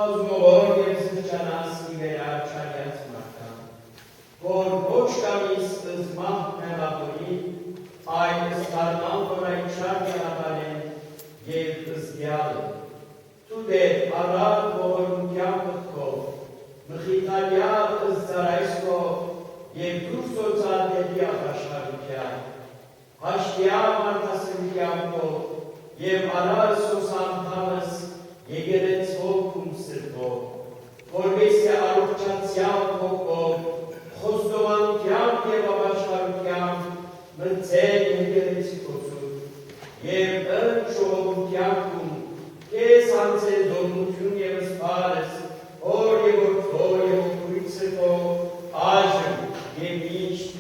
Ազգովոր և զրջանասի վերաչարյաց մարդան, որ ոչ կամիս զմահ մեղավորի, այն ստարման, որ այն չար գեղաբարեն և զգյալը, tu de arad ողորմության մտքով, մխիթարյա զծարայսկո և դուրս ոցադելի աղաշխարության, հաշտյա մարդասրությամբ և արար սոսանթանս եկերեցվող ում սրտով, որպես է առողջացյալ հոգով, խոստովանությամբ և աղաշխարությամբ մրցել եկերեցի խոսում, և ընդ ժողովությամբ ում կես հանցել դողնություն և սպարս, հոր և որդոր և որդուրից սրտով, այժմ և միշտ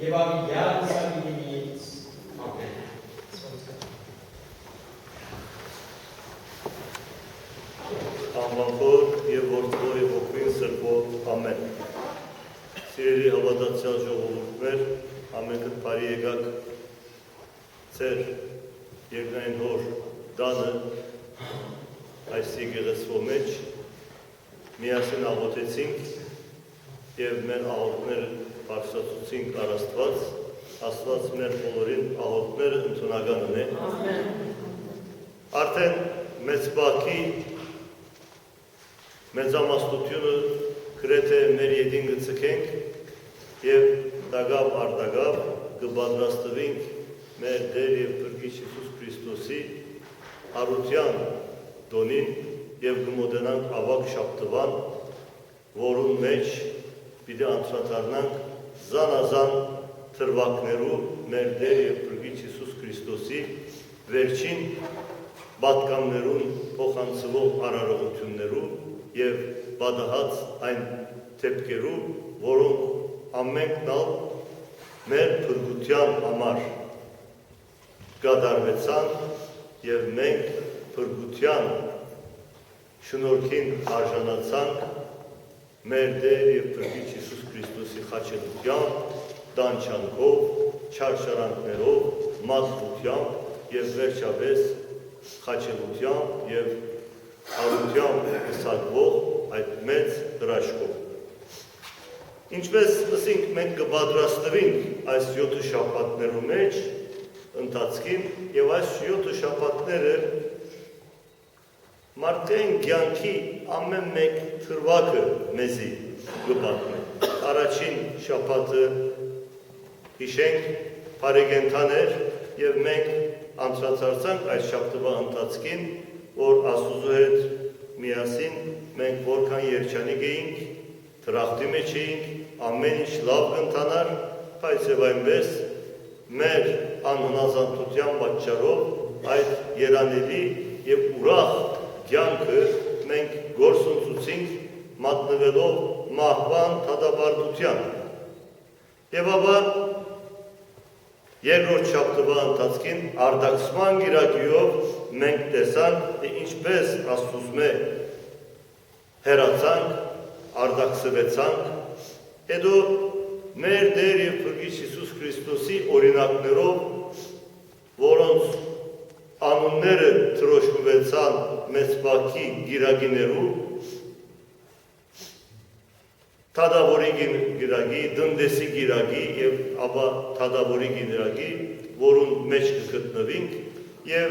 և ամիյան սավինիմից։ Ամեն։ Անվանվոր և որդվոր և ոգվին սրբով, ամեն։ Սիրելի հավատացյալ ժողովուրդներ, ամենքդ բարի եկաք ձեր երկնային հոր դանը այս եկեղեցվո մեջ միասին աղոթեցինք և մեր աղոթները բարձրացուցինք առ Աստված, Աստված մեր բոլորին աղոթները ընդունականն է։ Արդեն մեծ բակի մեծամասնությունը գրեթե մեր ետին գցկենք և դագավ արդագավ կպատրաստվենք մեր Տեր և Փրկիչ Հիսուս Քրիստոսի հարության դոնին և կմոտենանք ավակ շաբթվան, որում մեջ պիտի անդրադառնանք զանազան թրվակներու մեր Տեր և Փրկիչ Հիսուս Քրիստոսի վերջին պատգամներուն փոխանցվող արարողություններու և պատահած այն դեպքերու, որոնք ամենքն ալ մեր փրկության համար կատարվեցան և մենք փրկության շնորհքին արժանացանք մեր Տեր և Փրկիչ Հիսուս Քրիստոսի խաչելությամբ, տանջանքով, չարչարանքներով, մատղությամբ և վերջապես խաչելությամբ և հարությամբ կսակվող այդ մեծ հրաշքով։ Ինչպես ասենք մենք կպատրաստվենք այս 7 շաբաթներու մեջ ընթացքին և այս 7 շաբաթները մարդկային կյանքի ամեն մեկ թրվակը մեզի կպատմի։ Առաջին շաբաթը հիշենք բարեկենթաներ և մենք անդրադարձանք այս շաբթվա ընթացքին, որ Աստուծո հետ միասին մենք որքան երջանիկ էինք, դրախտի մեջ էինք, ամեն ինչ լավ կընթանար, բայց և այնպես մեր անհնազանդության պատճառով այդ երանելի և ուրախ կյանքը մենք գործընծուցինք մատնվելով մահվան դատապարտության։ Եվ ապա երկրորդ շաբթվա ընթացքին արտաքսման գիրակիով մենք տեսանք, թե ինչպես Աստուծմե հեռացանք, արտաքսվեցանք, հետո մեր Տեր և Փրկիչ Հիսուս Քրիստոսի օրինակներով, որոնց անունները թրոշկվեցան մեծ բակի գիրագիներու, թադավորի գիրագի, դնդեսի գիրագի և ապա թադավորի գիրագի, որուն մեջ կգտնվինք և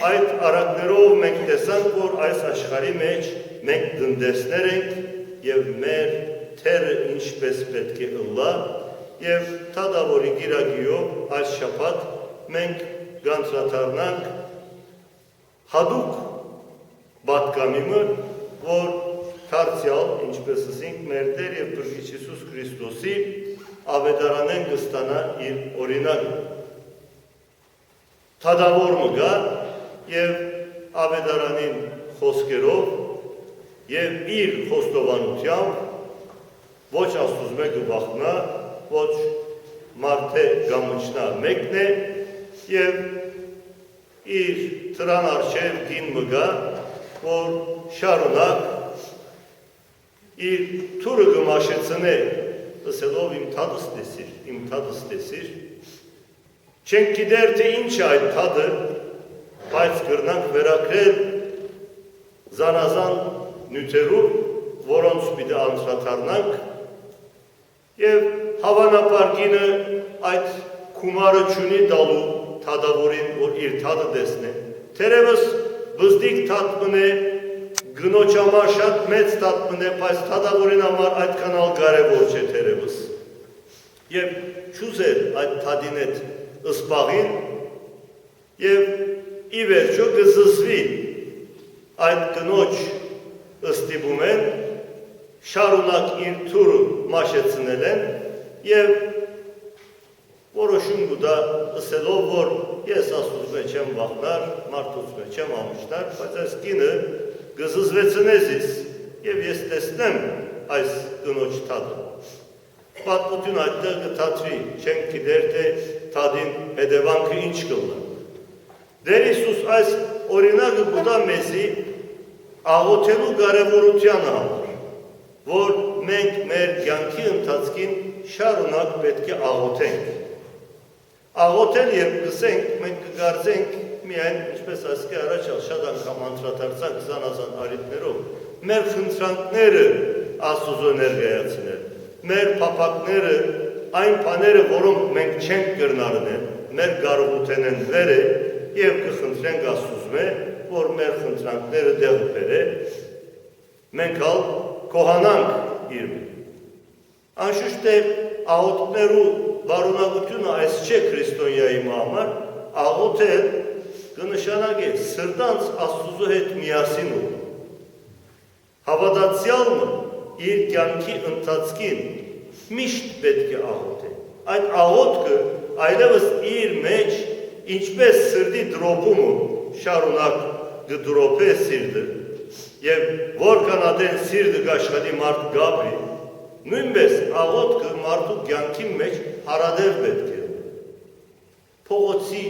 այդ արակներով մենք տեսանք, որ այս աշխարհի մեջ մենք դնդեսներ ենք և մեր թերը ինչպես պետք է ըլլա և թադավորի գիրագիով այս շաբաթ մենք կանդրադառնանք հատուկ պատգամիմը, որ դարձյալ, ինչպես ասենք, մեր Տեր և Փրկիչ Հիսուս Քրիստոսի ավետարանեն կստանա իր օրինակը։ Թադավորը գա և ավետարանին խոսքերով և իր խոստովանությամբ ոչ Աստուծմե կվախնա, ոչ մարդե գամնչնա մեկն է և իր տրան արջև կին մգա, որ շարունակ իր թուրը գմաշեցնե, ասելով իմ թադս տեսիր, իմ թադս տեսիր, չենք գիտեր, թե ինչ է այդ թադը, բայց կրնանք վերակրել զանազան նյութերով, որոնց պիտի անդրադառնանք, եւ հավանաբար գինը այդ քումարը չունի տալու թադավորին, որ իր թադը տեսնե։ Թերևս բզդիկ թադ մնե, գնոջ համար շատ մեծ թադ մնե, բայց թադավորին համար այդքան ալ կարևոր չէ թերևս։ Եվ չուզեր այդ թադին հետ ըսպաղին, եւ ի վերջո կզզվի այդ գնոջ ըստիբում են, շարունակ իր թուրը մաշեցնել են եւ որոշում գուտա ըսելով, որ ես Աստծուց մեջ չեմ վախնար, մարդուց մեջ չեմ ամուշտար, բայց այս կինը կզզվեցնես ես եւ ես տեսնեմ այս գնոջ թադը։ Պատմություն այդտեղ կթատրի, չենք գիտեր թե թադին հետևանքը ինչ կլինի։ Դեր Հիսուս այս օրինակը գուտա մեզի աղոթելու կարևորությանը համար, որ մենք մեր կյանքի ընթացքին շարունակ պետք է աղոթենք։ Աղոթել երբ կսենք, մենք կգարձենք միայն, ինչպես ասկի առաջ շատ անգամ անդրադարձանք զանազան արիտներով, մեր խնդրանքները Աստուծո ներկայացնել, մեր փափակները, այն բաները, որոնք մենք չենք կրնարնել, մեր կարողութեն են վերը եւ կխնդրենք Աստուծո, որ մեր խնդրանքները դեղ բերե, մենք ալ կոհանանք իր մեջ։ Անշուշտ է աղոթքներու բարունակությունը այս չէ քրիստոնյայի համար, աղոթել կնշանակե սրտանց Աստուծո հետ միասին ու։ Հավատացյալը իր կյանքի ընթացքին միշտ պետք է աղոթե։ Այդ աղոթքը այլևս իր մեջ ինչպես սրտի դրոպումը շարունակ կդրոպե սիրտը եւ որքան ադեն սիրտը կաշխատի մարդ գաբրի, նույնպես աղոթքը մարդու կյանքի մեջ հարադեր պետք է։ Փողոցի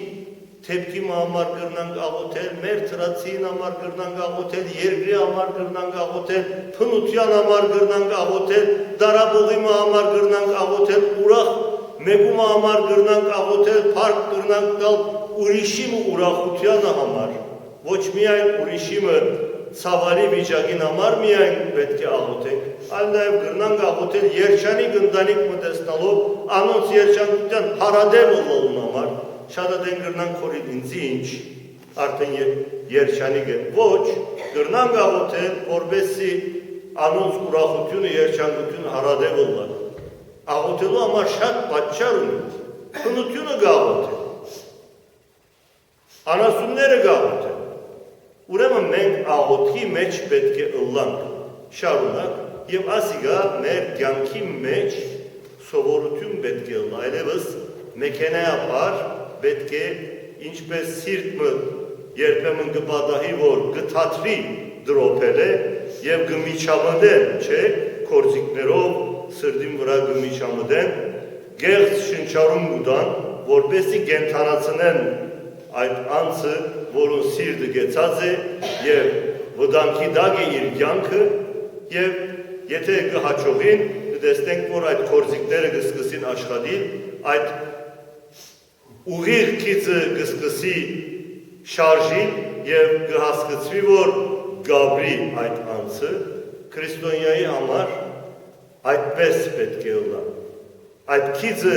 թեփքի համար կրնանք աղոթել, մեր ծրացին համար կրնանք աղոթել, երկրի համար կրնանք աղոթել, փնության համար կրնանք աղոթել, դարաբողի համար կրնանք աղոթել, ուրախ մեկում համար կրնանք աղոթել, փառք կրնանք տալ ուրիշի ուրախությանը համար, ոչ միայն ուրիշի ցավալի վիճակին համար միայն պետք է աղոթենք, այլ նաև կրնանք աղոթել երջանիկ ընտանիք մտեցնալով, անոնց երջանկության հարադեմ ոլորուն համար, շատ ադեն կրնանք խորին ինձի ինչ, արդեն երջանիկ են, ոչ, կրնանք աղոթել, որպեսզի անոնց ուրախությունը, երջանկությունը հարադեմ ոլորուն։ Աղոթելու համար շատ պատճառ ունի, քնությունը կաղոթել, անասունները կաղոթել, ուրեմն մենք աղոթքի մեջ պետք է ըլլանք, շարունակ եւ ասիգա մեր կյանքի մեջ սովորություն պետք է ըլլա, այլևս մեքենայաբար պետք է ինչպես սիրտը երբեմն կպատահի, որ կթատրի դրոփել է եւ կմիջամտեն, չէ, կորձիկներով սրդին վրա կմիջամտեն, գեղձ շնչարում կուտան, որպեսզի կենթանացնեն այդ անձը, որոն սիրտը գեցած է եւ վտանգի տակ է իր կյանքը եւ եթե կհաջողին, կտեսնենք, որ այդ կորձիկները կսկսին աշխատել, այդ ուղիղ քիծը կսկսի շարժիլ եւ կհասկացվի, որ գաբրի այդ անձը քրիստոնյայի համար այդպես պետք է ըլլա։ Այդ քիծը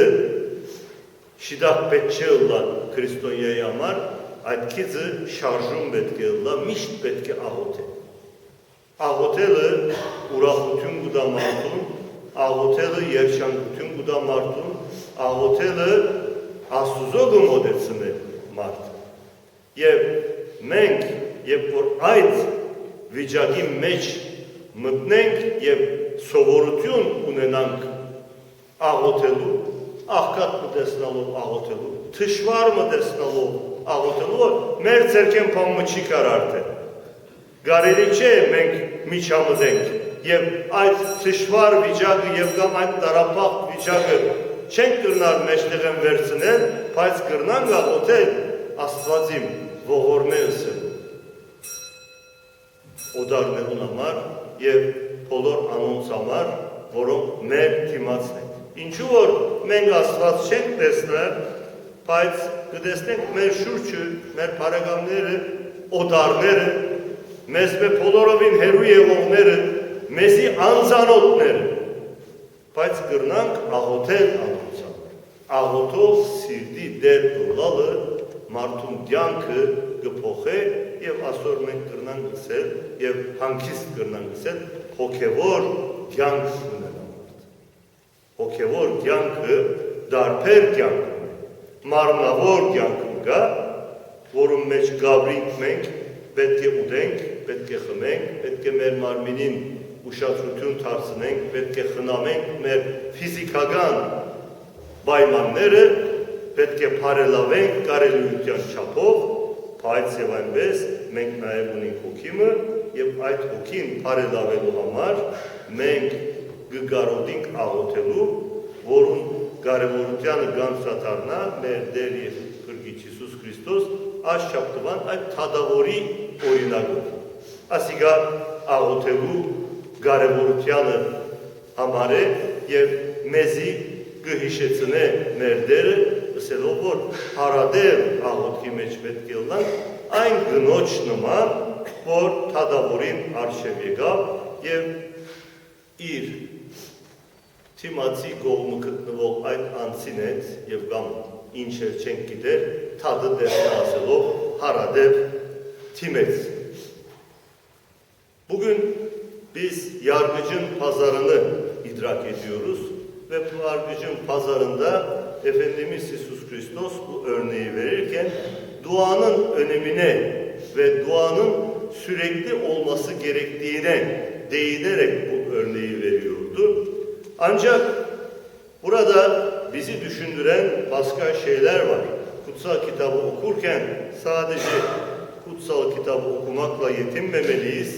շիդախ պետք չէ ըլլա քրիստոնյայի համար, այդ քիծը շարժում պետք է ըլլա, միշտ պետք է աղոթել։ Աղոթելը ուրախություն կուտա մարդուն, աղոթելը երջանկություն կուտա մարդուն, աղոթելը Աստուծո կմոտեցնե մարդը։ Եվ մենք, երբ որ այդ վիճակի մեջ մտնենք եւ սովորություն ունենանք աղոթելու, աղքատ մտեսնալով աղոթելու, թշվար մտեսնալով աղոթելու, որ մեր ձերքեն պամը չի կար արդեն։ Գարելի չէ մենք միջամտենք եւ այդ թշվար վիճակը եւ կամ այդ տարապաղ վիճակը չենք կրնար մեջտեղ են վերցնել, բայց կրնանք աղոթել Աստվածիմ ողորմենս օդարներուն համար եւ բոլոր անոնց համար, որոնք մեր դիմացն են։ Ինչու որ մենք Աստված չենք տեսնել, բայց կտեսնենք մեր շուրջը, մեր բարեկամները, օդարները մեզ մե բոլորովին հերու եղողները, մեզի անձանոթները, բայց կրնանք աղոթել աղոթությամբ, աղոթով սիրտի դեր տուղալը մարդուն կյանքը կփոխե եւ այսօր մենք կրնանք գսել եւ հանգիստ կրնանք գսել հոգեվոր կյանք ունենալ մարդ։ Հոգեվոր կյանքը դարբեր կյանք ունի, մարմնավոր կյանք ունի, որում մեջ գաբրինք մենք պետք է ուտենք, պետք է խմենք, պետք է մեր մարմինին ուշադրություն դարձնենք, պետք է խնամենք մեր ֆիզիկական պայմանները, պետք է բարելավենք կարելիության չափով, բայց եւ այնպես մենք նաեւ ունենք հոգիմը եւ այդ հոգին բարելավելու համար մենք կգարոդենք աղոթելու, որուն կարևորությանը գանձրադառնա մեր Տեր եւ Քրիստոս Հիսուս Քրիստոս աշխապտվան այդ թադավորի օրինակով։ Ասիկա աղոթելու կարևորությանը համար է եւ մեզի կհիշեցնե մեր Տերը, ասելով որ հարադեր աղոթքի մեջ պետք է լանք այն գնոջ նման, որ թադավորին արշև եկավ եւ իր թիմացի կողմը գտնվող այդ անձին հետ եւ կամ ինչ էլ չենք գիտեր, թադը դեսնա ասելով հարադեր թիմեց։ Bugün biz yargıcın pazarını idrak ediyoruz ve bu yargıcın pazarında Efendimiz Iisus Hristos bu örneği verirken duanın önemine ve duanın sürekli olması gerektiğine değinerek bu örneği veriyordu. Ancak burada bizi düşündüren başka şeyler var. Kutsal kitabı okurken sadece kutsal kitabı okumakla yetinmemeliyiz.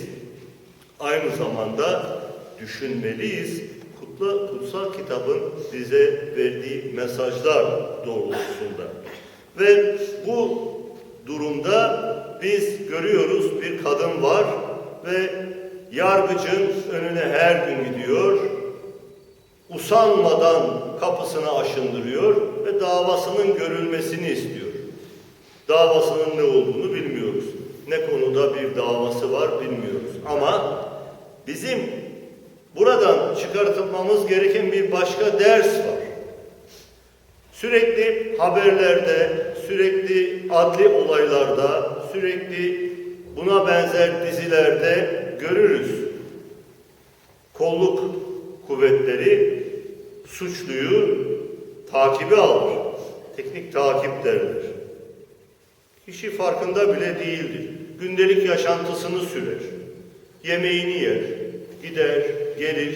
Aynı zamanda düşünmeliyiz. Kutsal kitabın bize verdiği mesajlar doğrultusunda. Ve bu durumda biz görüyoruz bir kadın var ve yargıcın önüne her gün gidiyor. Usanmadan kapısını aşındırıyor ve davasının görülmesini istiyor. Davasının ne olduğunu bilmiyoruz. Ne konuda bir davası var bilmiyoruz. Ama bizim buradan çıkartılmamız gereken bir başka ders var. Sürekli haberlerde, sürekli adli olaylarda, sürekli buna benzer dizilerde görürüz. Kolluk kuvvetleri suçluyu takibe alır. Teknik takip derler. Kişi farkında bile değildir. Gündelik yaşantısını sürer. Yemeğini yer, gider, gelir.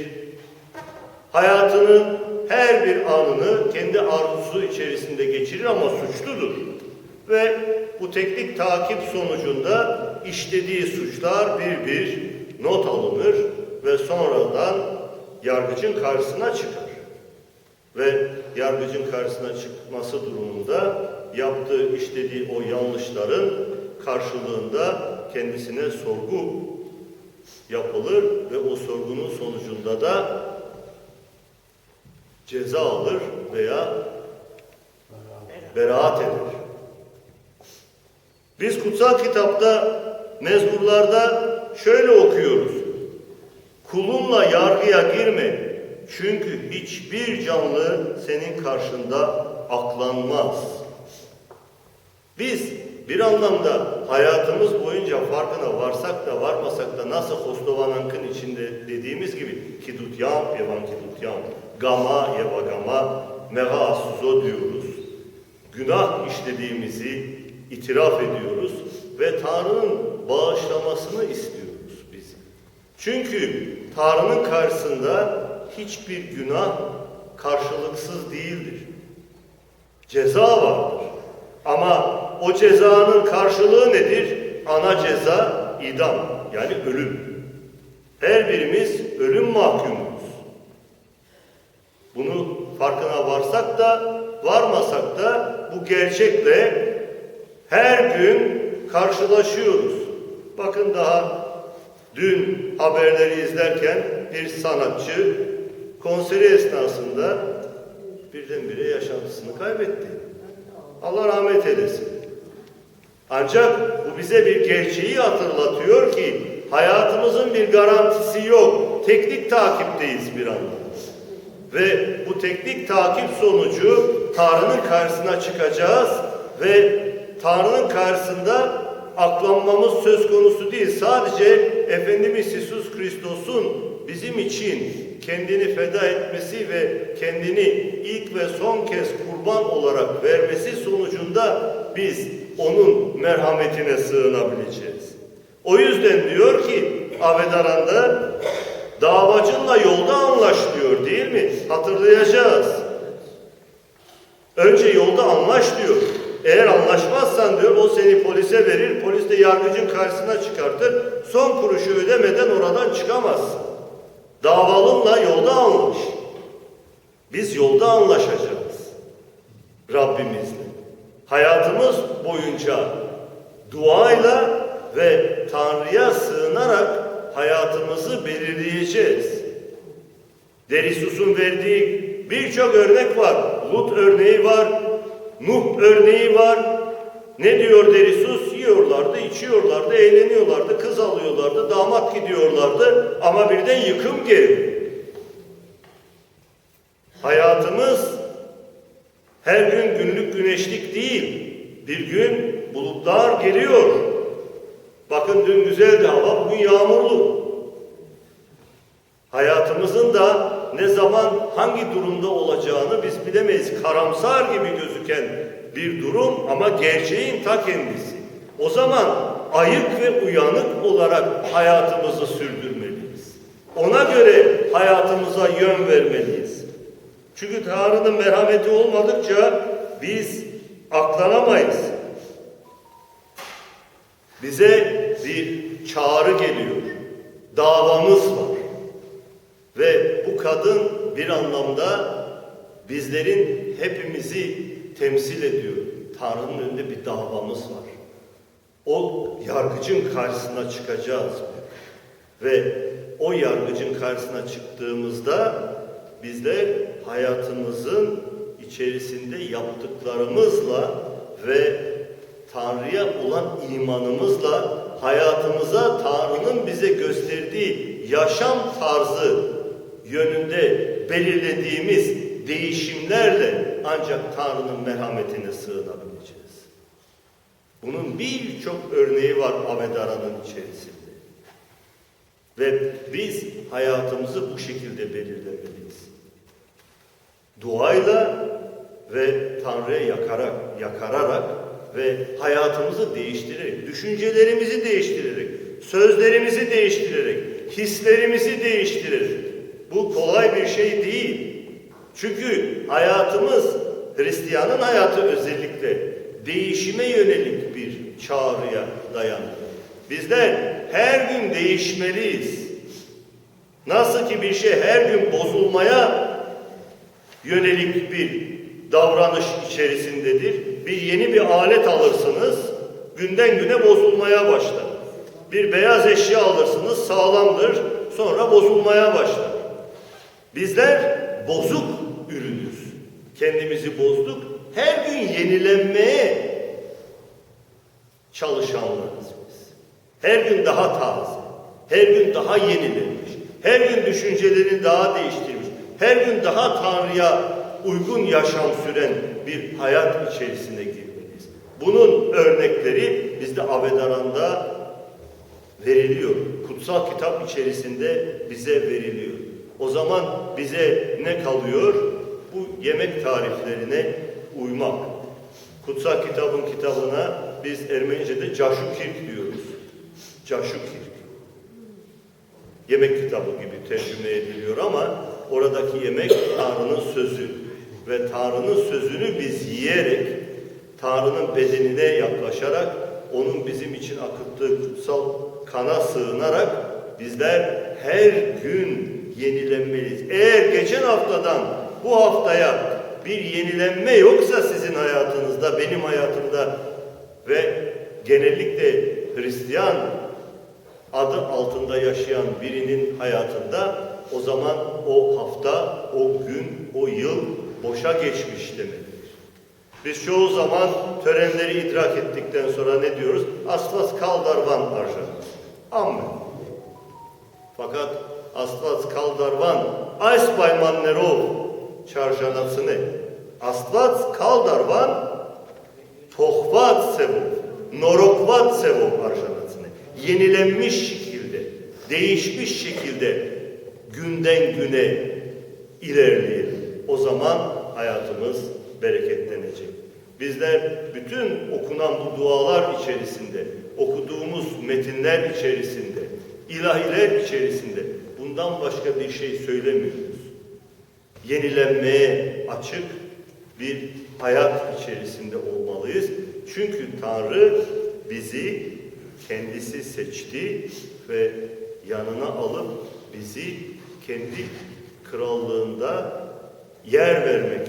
Hayatının her bir anını kendi arzusu içerisinde geçirir ama suçludur. Ve bu teknik takip sonucunda işlediği suçlar bir bir not alınır ve sonradan yargıcın karşısına çıkar. Ve yargıcın karşısına çıkması durumunda yaptığı, işlediği o yanlışların karşılığında kendisine sorgu yapılır ve o sorgunun sonucunda da ceza alır veya beraat eder. Biz kutsal kitapta, mezmurlarda şöyle okuyoruz. Kulunla yargıya girme, çünkü hiçbir canlı senin karşında aklanmaz. Biz bir anlamda hayatımız boyunca farkına varsak da varmasak da nasıl Hostovank'ın içinde dediğimiz gibi kidutyam, evan kidutyam, gama, eva gama, mega asuzo diyoruz. Günah işlediğimizi itiraf ediyoruz ve Tanrı'nın bağışlamasını istiyoruz biz. Çünkü Tanrı'nın karşısında hiçbir günah karşılıksız değildir. Ceza vardır. Ama o cezanın karşılığı nedir? Ana ceza idam, yani ölüm. Her birimiz ölüm mahkumuyuz. Bunu farkına varsak da varmasak da bu gerçekle her gün karşılaşıyoruz. Bakın daha dün haberleri izlerken bir sanatçı konseri esnasında birdenbire yaşantısını kaybetti. Allah rahmet eylesin. Ancak bu bize bir gerçeği hatırlatıyor ki hayatımızın bir garantisi yok. Teknik takipteyiz bir anlamda. Ve bu teknik takip sonucu Tanrı'nın karşısına çıkacağız ve Tanrı'nın karşısında aklanmamız söz konusu değil. Sadece Efendimiz Iisus Kristos'un bizim için kendini feda etmesi ve kendini ilk ve son kez kurban olarak vermesi sonucunda biz onun merhametine sığınabileceğiz. O yüzden diyor ki Avedaran'da davacınla yolda anlaş diyor, değil mi? Hatırlayacağız. Önce yolda anlaş diyor. Eğer anlaşmazsan diyor o seni polise verir. Polis de yargıcın karşısına çıkartır. Son kuruşu ödemeden oradan çıkamazsın. Davalınla yolda anlaş. Biz yolda anlaşacağız Rabbimizle. Hayatımız boyunca duayla ve Tanrı'ya sığınarak hayatımızı belirleyeceğiz. Derisus'un verdiği birçok örnek var. Lut örneği var. Nuh örneği var. Ne diyor Derisus? Yiyorlardı, içiyorlardı, eğleniyorlardı, kız alıyorlardı, damat gidiyorlardı ama birden yıkım geldi. Hayatımız her gün günlük güneşlik değil. Bir gün bulutlar geliyor. Bakın dün güzeldi hava, bugün yağmurlu. Hayatımızın da ne zaman hangi durumda olacağını biz bilemeyiz. Karamsar gibi gözüken bir durum ama gerçeğin ta kendisi. O zaman ayık ve uyanık olarak hayatımızı sürdürmeliyiz. Ona göre hayatımıza yön vermeliyiz. Çünkü Tanrı'nın merhameti olmadıkça biz aklanamayız. Bize bir çağrı geliyor. Davamız var. Ve bu kadın bir anlamda bizlerin hepimizi temsil ediyor. Tanrı'nın önünde bir davamız var. O yargıcın karşısına çıkacağız. Ve o yargıcın karşısına çıktığımızda bizler hayatımızın içerisinde yaptıklarımızla ve Tanrı'ya olan imanımızla hayatımıza Tanrı'nın bize gösterdiği yaşam tarzı yönünde belirlediğimiz değişimlerle ancak Tanrı'nın merhametine sığınabileceğiz. Bunun birçok örneği var Avedara'nın içerisinde. Ve biz hayatımızı bu şekilde belirlemeliyiz. Duayla ve Tanrı'ya yakararak ve hayatımızı değiştirerek, düşüncelerimizi değiştirerek, sözlerimizi değiştirerek, hislerimizi değiştirerek. Bu kolay bir şey değil. Çünkü hayatımız, Hristiyanın hayatı özellikle değişime yönelik bir çağrıya dayanır. Bizler her gün değişmeliyiz. Nasıl ki bir şey her gün bozulmaya yönelik bir davranış içerisindedir. Yeni bir alet alırsınız, günden güne bozulmaya başlar. Bir beyaz eşya alırsınız, sağlamdır, sonra bozulmaya başlar. Bizler bozuk ürünüz. Kendimizi bozduk, her gün yenilenmeye çalışanlarız biz. Her gün daha taze, her gün daha yenilenmiş, her gün düşüncelerini daha değiştirmiş, her gün daha Tanrı'ya uygun yaşam süren bir hayat içerisine girmeliyiz. Bunun örnekleri bizde Avedaran'da veriliyor. Kutsal kitap içerisinde bize veriliyor. O zaman bize ne kalıyor? Bu yemek tariflerine uymak. Kutsal kitabına biz Ermenice'de Caşukirk diyoruz. Caşukirk. Yemek kitabı gibi tercüme ediliyor ama oradaki yemek Tanrı'nın sözü. Ve Tanrı'nın sözünü biz yiyerek, Tanrı'nın bedenine yaklaşarak, onun bizim için akıttığı kutsal kana sığınarak bizler her gün yenilenmeliyiz. Eğer geçen haftadan bu haftaya bir yenilenme yoksa sizin hayatınızda, benim hayatımda ve genellikle Hristiyan adı altında yaşayan birinin hayatında, o zaman o hafta, o gün, o yıl boşa geçmiş demektir. Biz çoğu zaman törenleri idrak ettikten sonra ne diyoruz? Astvas kaldarvan arşa. Amen. Fakat Astvas kaldarvan aysbayman nerov çarjanasını. Astvas kaldarvan tohvat sevov, norokvat sevov arşanasını. Yenilenmiş şekilde, değişmiş şekilde günden güne ilerleyelim. O zaman hayatımız bereketlenecek. Bizler bütün okunan bu dualar içerisinde, okuduğumuz metinler içerisinde, ilahiler içerisinde bundan başka bir şey söylemiyoruz. Yenilenmeye açık bir hayat içerisinde olmalıyız. Çünkü Tanrı bizi kendisi seçti ve yanına alıp bizi kendi krallığında yer vermek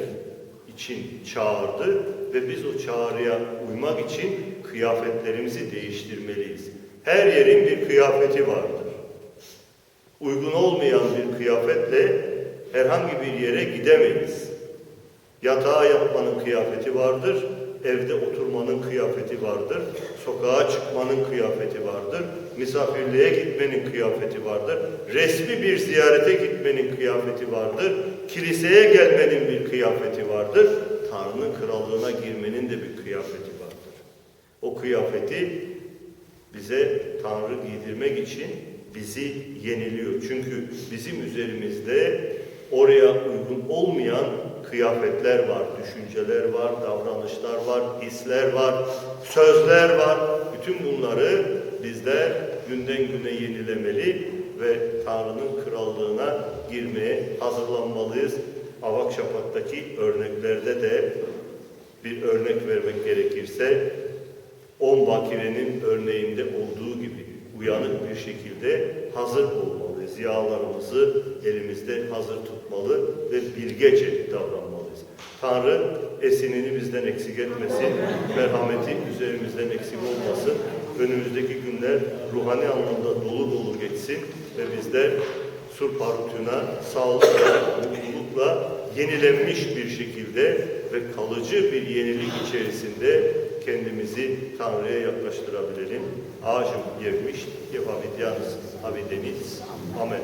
için çağırdı ve biz o çağrıya uymak için kıyafetlerimizi değiştirmeliyiz. Her yerin bir kıyafeti vardır. Uygun olmayan bir kıyafetle herhangi bir yere gidemeyiz. Yatağa yatmanın kıyafeti vardır, evde oturmanın kıyafeti vardır, sokağa çıkmanın kıyafeti vardır, misafirliğe gitmenin kıyafeti vardır, resmi bir ziyarete gitmenin kıyafeti vardır, kiliseye gelmenin bir kıyafeti vardır, Tanrı'nın krallığına girmenin de bir kıyafeti vardır. O kıyafeti bize Tanrı giydirmek için bizi yeniliyor. Çünkü bizim üzerimizde oraya uygun olmayan kıyafetler var, düşünceler var, davranışlar var, hisler var, sözler var. Bütün bunları bizler günden güne yenilemeli ve Tanrı'nın krallığına girmeye hazırlanmalıyız. Avakşapak'taki örneklerde de bir örnek vermek gerekirse 10 bakirenin örneğinde olduğu gibi uyanık bir şekilde hazır olmalıyız. Yağlarımızı elimizde hazır tutmalı ve bilgece davranmalıyız. Tanrı esinini bizden eksik etmesin, merhameti üzerimizden eksik olmasın. Önümüzdeki günler ruhani anlamda dolu dolu geçsin ve bizler sur parutuna sağlıkla, mutlulukla yenilenmiş bir şekilde ve kalıcı bir yenilik içerisinde kendimizi Tanrı'ya yaklaştırabilelim. Ağacım yevmiş, yevavidyanız, avideniz. Amen.